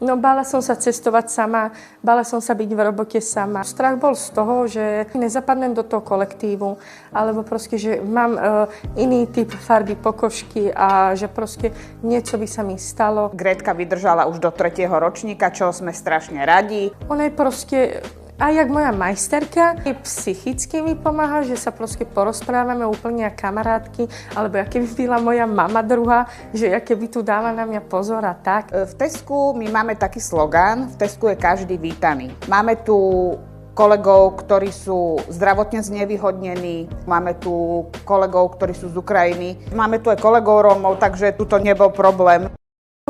No, bála som sa cestovať sama, bála som sa byť v robote sama. Strach bol z toho, že nezapadnem do toho kolektívu, alebo proste, že mám iný typ farby pokožky a že proste niečo by sa mi stalo. Gretka vydržala už do 3. ročníka, čo sme strašne radi. Ona je proste aj jak moja majsterka, psychicky mi pomáha, že sa proste porozprávame úplne ako kamarátky, alebo aké by byla moja mama druhá, že aké by tu dáva na mňa pozor a tak. V Tesku my máme taký slogán, v Tesku je každý vítaný. Máme tu kolegov, ktorí sú zdravotne znevýhodnení, máme tu kolegov, ktorí sú z Ukrajiny, máme tu aj kolegov Rómov, takže tu to nebol problém.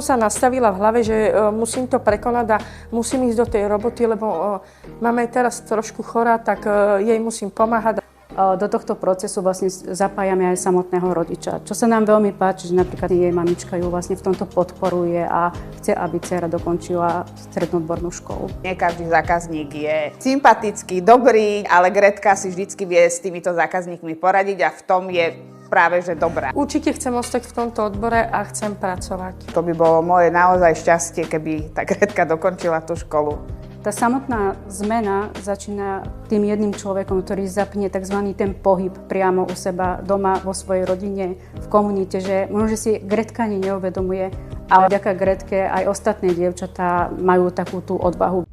Som sa nastavila v hlave, že musím to prekonať a musím ísť do tej roboty, lebo mama je teraz trošku chorá, tak jej musím pomáhať. Do tohto procesu vlastne zapájame aj samotného rodiča, čo sa nám veľmi páči, že napríklad jej mamička ju vlastne v tomto podporuje a chce, aby dcera dokončila strednú odbornú školu. Nie každý zákazník je sympatický, dobrý, ale Gretka si vždycky vie s týmito zákazníkmi poradiť a v tom je práve že dobrá. Určite chcem ostať v tomto odbore a chcem pracovať. To by bolo moje naozaj šťastie, keby tá Gretka dokončila tú školu. Tá samotná zmena začína tým jedným človekom, ktorý zapne tzv. Ten pohyb priamo u seba doma, vo svojej rodine, v komunite, že možno, že si Gretka ani neuvedomuje, ale vďaka Gretke aj ostatné dievčatá majú takú tú odvahu.